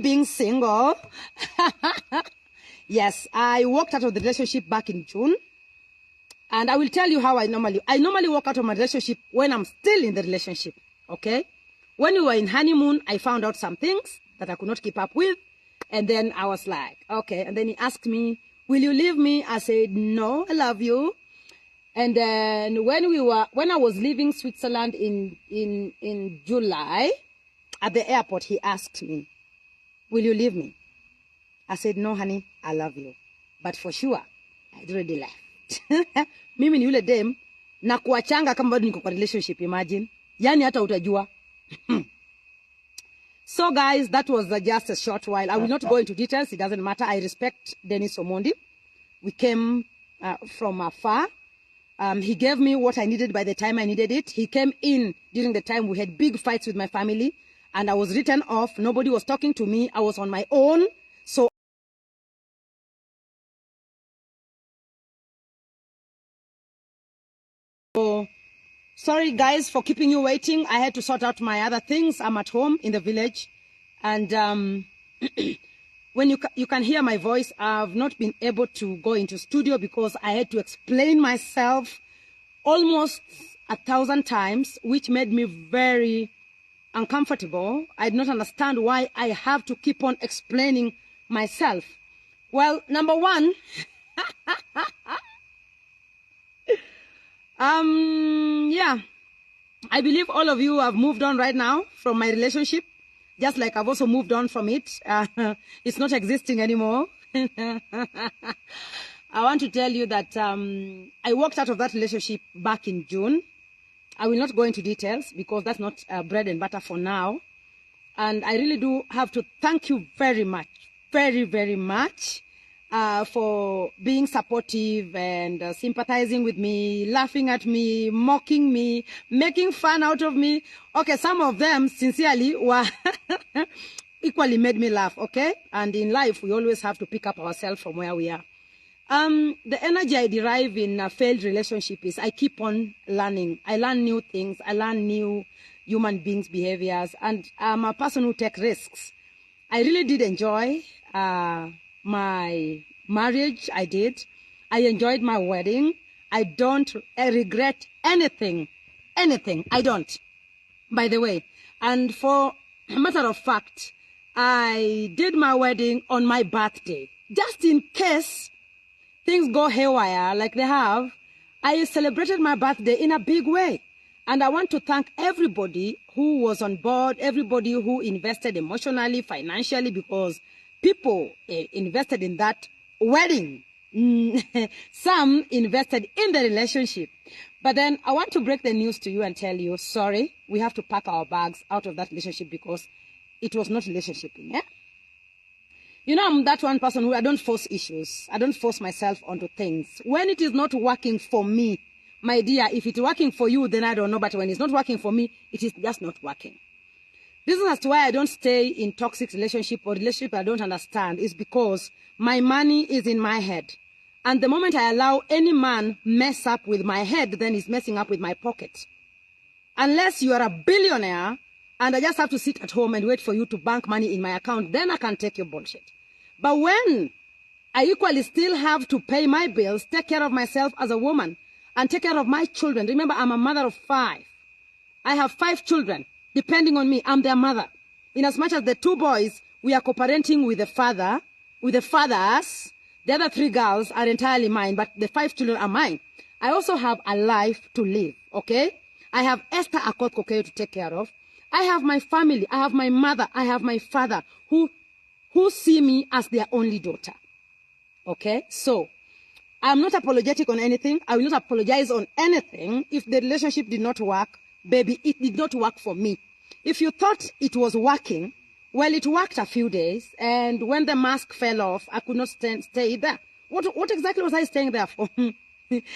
being single. Yes, I walked out of the relationship back in June. And I will tell you how I normally walk out of my relationship when I'm still in the relationship, okay? When we were in honeymoon, I found out some things that I could not keep up with. And then I was like, okay. And then he asked me, will you leave me? I said, no, I love you. And then when I was leaving Switzerland in July, at the airport, he asked me, will you leave me? I said, no, honey, I love you. But for sure, I'd already left. Mimi ni yule dem na kuachanga kama bado niko kwa relationship, imagine. Yani hata utajua. So guys, that was just a short while. I will not go into details. It doesn't matter. I respect Dennis Omondi. We came from afar. He gave me what I needed by the time I needed it. He came in during the time we had big fights with my family. And I was written off. Nobody was talking to me. I was on my own. So sorry guys for keeping you waiting. I had to sort out my other things. I'm at home in the village. And when you can hear my voice, I've not been able to go into studio because I had to explain myself almost 1,000 times, which made me very uncomfortable. I did not understand why I have to keep on explaining myself. Well, number one, yeah, I believe all of you have moved on right now from my relationship, just like I've also moved on from it. It's not existing anymore. I want to tell you that I walked out of that relationship back in June. I will not go into details because that's not bread and butter for now. And I really do have to thank you very much, very, very much for being supportive and sympathizing with me, laughing at me, mocking me, making fun out of me. Okay, some of them, sincerely, were equally made me laugh, okay? And in life, we always have to pick up ourselves from where we are. The energy I derive in a failed relationship is I keep on learning. I learn new things. I learn new human beings' behaviors. And I'm a person who takes risks. I really did enjoy my marriage. I did. I enjoyed my wedding. I don't regret anything. Anything. I don't. By the way. And for a matter of fact, I did my wedding on my birthday. Just in case things go haywire like they have, I celebrated my birthday in a big way. And I want to thank everybody who was on board, everybody who invested emotionally, financially, because people invested in that wedding. Some invested in the relationship. But then I want to break the news to you and tell you, sorry, we have to pack our bags out of that relationship because it was not relationshiping, yeah? You know, I'm that one person who I don't force issues. I don't force myself onto things. When it is not working for me, my dear, if it's working for you, then I don't know. But when it's not working for me, it is just not working. This is as to why I don't stay in toxic relationship or relationship I don't understand is because my money is in my head. And the moment I allow any man mess up with my head, then he's messing up with my pocket. Unless you are a billionaire and I just have to sit at home and wait for you to bank money in my account, then I can take your bullshit. But when I equally still have to pay my bills, take care of myself as a woman, and take care of my children. Remember, I'm a mother of 5. I have 5 children. Depending on me, I'm their mother. In as much as the 2 boys, we are co-parenting with the father, with the fathers. The other 3 girls are entirely mine, but the 5 children are mine. I also have a life to live, okay? I have Esther Akothee to take care of. I have my family. I have my mother. I have my father who see me as their only daughter. Okay? So, I'm not apologetic on anything. I will not apologize on anything. If the relationship did not work, baby, it did not work for me. If you thought it was working, well, it worked a few days. And when the mask fell off, I could not stay there. What exactly was I staying there for?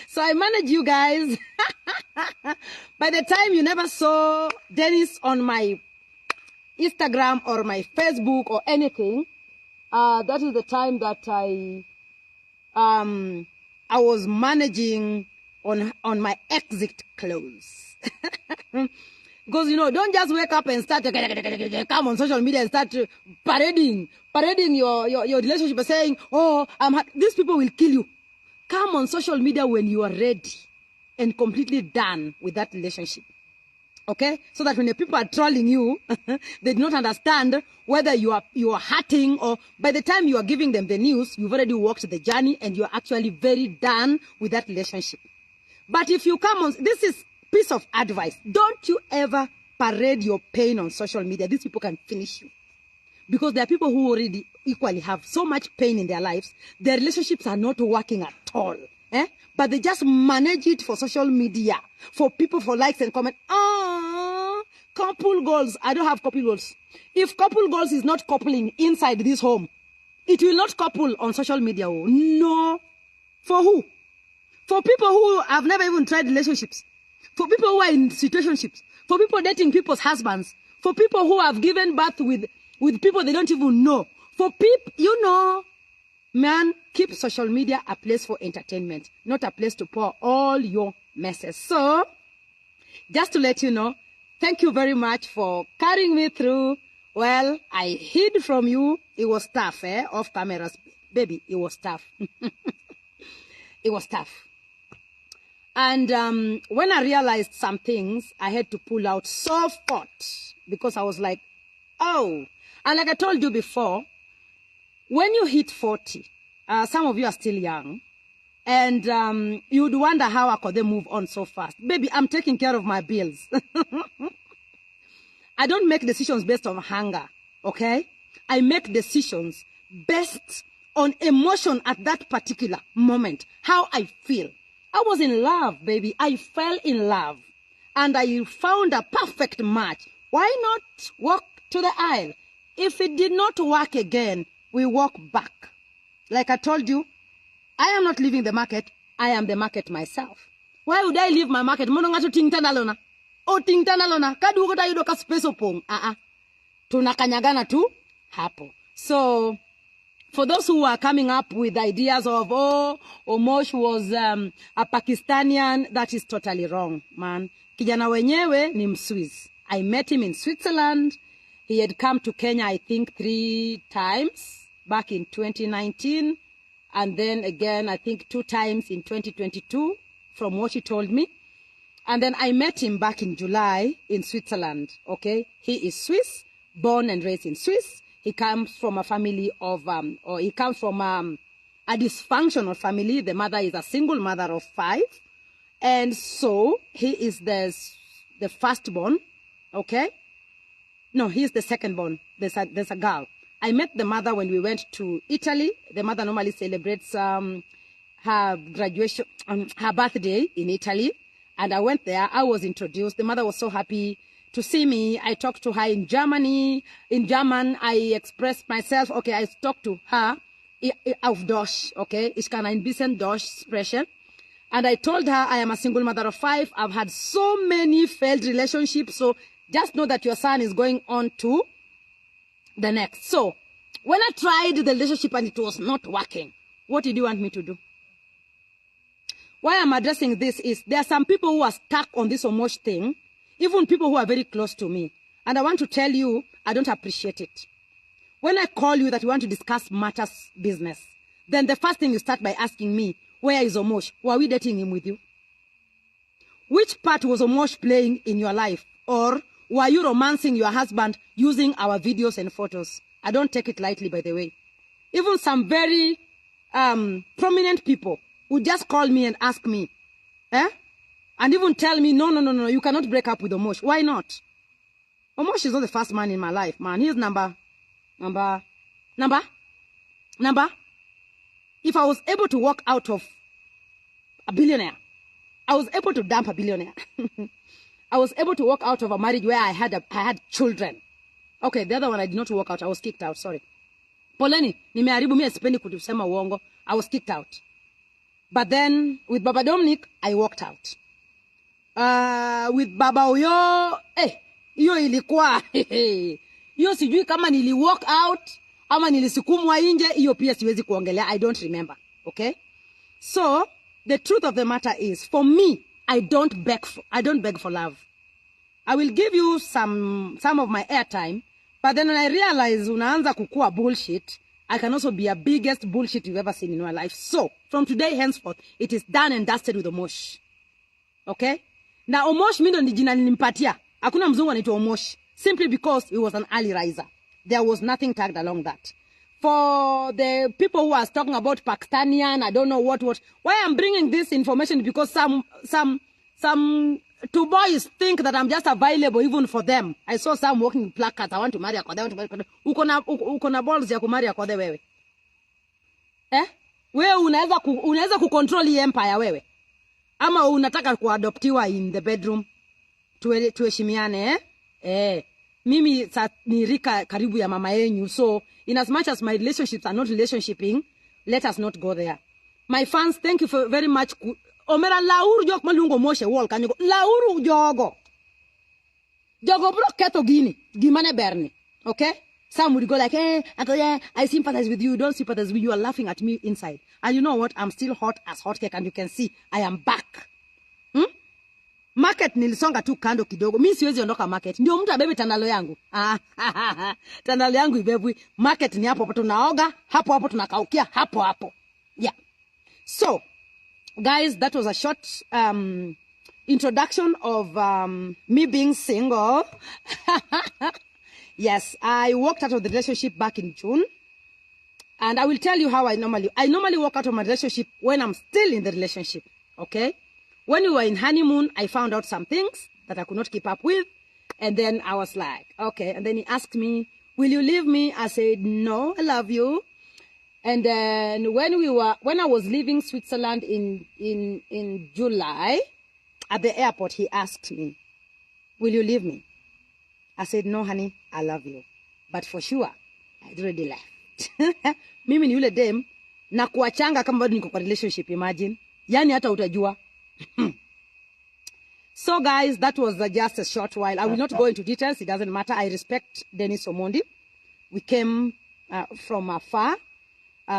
So I managed you guys. By the time you never saw Dennis on my Instagram or my Facebook or anything, that is the time that I was managing on my exit clothes. Because, don't just wake up and start come on social media and start parading your relationship and saying, oh, these people will kill you. Come on social media when you are ready and completely done with that relationship. Okay? So that when the people are trolling you, they do not understand whether you are hurting, or by the time you are giving them the news, you've already walked the journey and you're actually very done with that relationship. But if you come on, this is piece of advice. Don't you ever parade your pain on social media. These people can finish you. Because there are people who already equally have so much pain in their lives. Their relationships are not working at all. But they just manage it for social media, for people, for likes and comments. Couple goals. I don't have couple goals. If couple goals is not coupling inside this home, it will not couple on social media. No. For who? For people who have never even tried relationships. For people who are in situationships. For people dating people's husbands. For people who have given birth with people they don't even know. For people, man, keep social media a place for entertainment, not a place to pour all your messes. So, just to let you know, thank you very much for carrying me through. Well, I hid from you. It was tough, off cameras. Baby, it was tough. It was tough. And when I realized some things, I had to pull out so fast because I was like, oh. And like I told you before, when you hit 40, some of you are still young, and you'd wonder how Akothee move on so fast. Baby, I'm taking care of my bills. I don't make decisions based on hunger, okay? I make decisions based on emotion at that particular moment, how I feel. I was in love, baby. I fell in love. And I found a perfect match. Why not walk to the aisle? If it did not work again, we walk back. Like I told you, I am not leaving the market. I am the market myself. Why would I leave my market? Mono ngato tingtanalona. O tingtanalona. Kadu ukota yudo ka space opong. Tunakanyagana tu hapo. So, for those who are coming up with ideas of, oh, Omosh was a Pakistanian, that is totally wrong, man. Kijana wenyewe ni Mswiss. I met him in Switzerland. He had come to Kenya, I think, 3 times back in 2019. And then again, I think 2 times in 2022, from what he told me. And then I met him back in July in Switzerland, okay? He is Swiss, born and raised in Swiss. He comes from a family of, he comes from a dysfunctional family. The mother is a single mother of 5. And so he is the firstborn, okay? No, he's the secondborn. There's a girl. I met the mother when we went to Italy. The mother normally celebrates her graduation, her birthday in Italy. And I went there. I was introduced. The mother was so happy to see me. I talked to her in Germany. In German, I expressed myself. Okay, I talked to her auf Deutsch. Okay, ich kann ein bisschen Deutsch sprechen. And I told her I am a single mother of 5. I've had so many failed relationships. So just know that your son is going on to the next. So when I tried the relationship and it was not working, what did you want me to do? Why I'm addressing this is there are some people who are stuck on this Omosh thing, even people who are very close to me. And I want to tell you, I don't appreciate it. When I call you that you want to discuss matters business, then the first thing you start by asking me, where is Omosh? Were we dating him with you? Which part was Omosh playing in your life? Or were you romancing your husband using our videos and photos? I don't take it lightly, by the way. Even some very prominent people would just call me and ask me, and even tell me, no, you cannot break up with Omosh. Why not? Omosh is not the first man in my life, man. He's number. If I was able to walk out of a billionaire, I was able to dump a billionaire. I was able to walk out of a marriage where I had children. Okay, the other one I did not walk out. I was kicked out. Sorry. Poleni, nimeharibu mimi sipendi kusema uongo. I was kicked out. But then with Baba Dominic, I walked out. With Baba Oyo, hiyo ilikuwa hiyo sijui kama nili walk out ama nilisukumwa nje, hiyo pia siwezi kuongelea. I don't remember. Okay? So, the truth of the matter is, for me, I don't beg for love. I will give you some of my airtime, but then when I realize unaanza kukua bullshit, I can also be a biggest bullshit you've ever seen in your life. So, from today henceforth, it is done and dusted with Omosh. Okay? Now, Omosh mimi ndo ni jina nilimpatia. Hakuna mzungu anaitwa Omosh. Simply because he was an early riser. There was nothing tagged along that. For the people who are talking about Pakistanian, I don't know what. Why I'm bringing this information because some two boys think that I'm just available even for them. I saw some walking in placards. I want to marry Akothee. Uko na balls ya kumari Akothee wewe. Wewe unaweza kucontrol hii empire wewe. Ama unataka kuadoptiwa in the bedroom. Tuheshimiane mimi ni rika karibu ya mama yenyu. So in as much as my relationships are not relationshiping, let us not go there. My fans, thank you very much. Omera lauru jok malungo Moshe wall kanyogo. Lauru jogo. Jogo bro keto gimane berni. Okay? Some would go like, I sympathize with you. Don't sympathize with you. You are laughing at me inside. And you know what? I'm still hot as hot cake, and you can see I am back. Market nilisonga tu kando kidogo. Mimi siwezi ondoka market. Ndio mtu abebe tandalo yangu. Tandalo yangu ibebwi. Market ni hapo tunaoga, hapo tunakaukia, hapo. Yeah. So, guys, that was a short introduction of me being single. Yes, I walked out of the relationship back in June. And I will tell you how I normally walk out of my relationship when I'm still in the relationship. Okay? When we were in honeymoon, I found out some things that I could not keep up with. And then I was like, okay. And then he asked me, will you leave me? I said, no, I love you. And then when I was leaving Switzerland in July, at the airport, he asked me, will you leave me? I said, no, honey, I love you. But for sure, I'd already left. Mimi ni yule dem, na kuachanga kama bado niko kwa relationship, imagine. Yani hata utajua. So guys, that was just a short while. I will not go into details. It doesn't matter. I respect Dennis Omondi. We came from afar.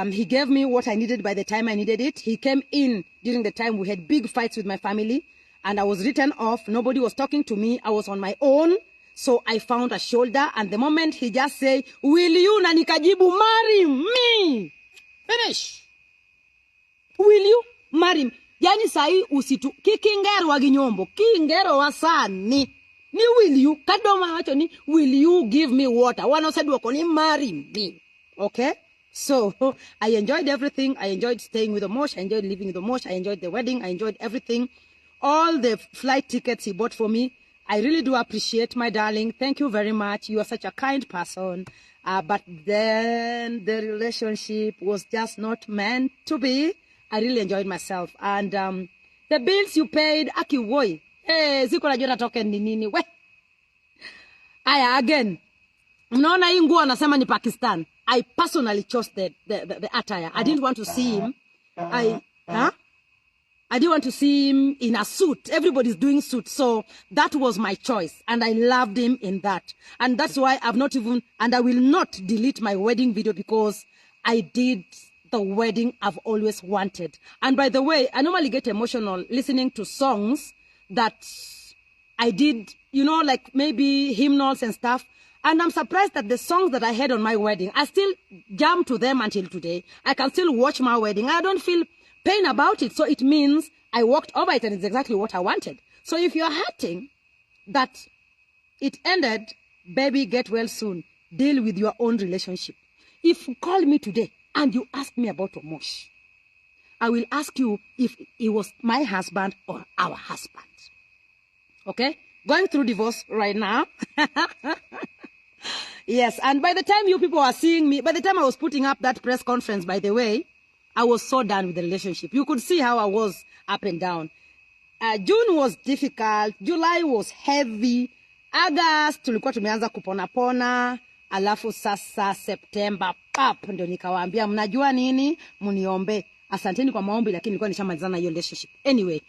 He gave me what I needed by the time I needed it. He came in during the time we had big fights with my family. And I was written off. Nobody was talking to me. I was on my own. So I found a shoulder. And the moment he just said, will you, na nikajibu, marry me? Finish. Will you marry me? Yani sahi usitu kikingero wa ginyombo, kingero wa sani. Ni will you, kadoma wacho ni will you give me water? Wano said wako ni marry me. Okay? So I enjoyed everything. I enjoyed staying with Omosh. I enjoyed living with Omosh. I enjoyed the wedding. I enjoyed everything. All the flight tickets he bought for me. I really do appreciate, my darling. Thank you very much. You are such a kind person. But then the relationship was just not meant to be. I really enjoyed myself. And the bills you paid, aki woi. Ziko na jona token ni nini. We. Aya, again. Mnaona hii nguo anasema ni Pakistan. I personally chose the attire. I didn't want to see him. I didn't want to see him in a suit. Everybody's doing suits. So that was my choice. And I loved him in that. And that's why I will not delete my wedding video because I did the wedding I've always wanted. And by the way, I normally get emotional listening to songs that I did, like maybe hymnals and stuff. And I'm surprised that the songs that I had on my wedding, I still jam to them until today. I can still watch my wedding. I don't feel pain about it. So it means I walked over it and it's exactly what I wanted. So if you're hurting that it ended, baby, get well soon. Deal with your own relationship. If you call me today and you ask me about Omosh, I will ask you if he was my husband or our husband. Okay? Going through divorce right now. Yes, and by the time you people are seeing me, by the time I was putting up that press conference, by the way, I was so done with the relationship. You could see how I was up and down. June was difficult. July was heavy. August, tulikuwa tumeanza kupona. Alafu sasa September, pap, ndio nikawaambia, mnajua nini? Muniombe. Asanteni kwa maombi, lakini nilikuwa nishamalizana hiyo relationship. Anyway,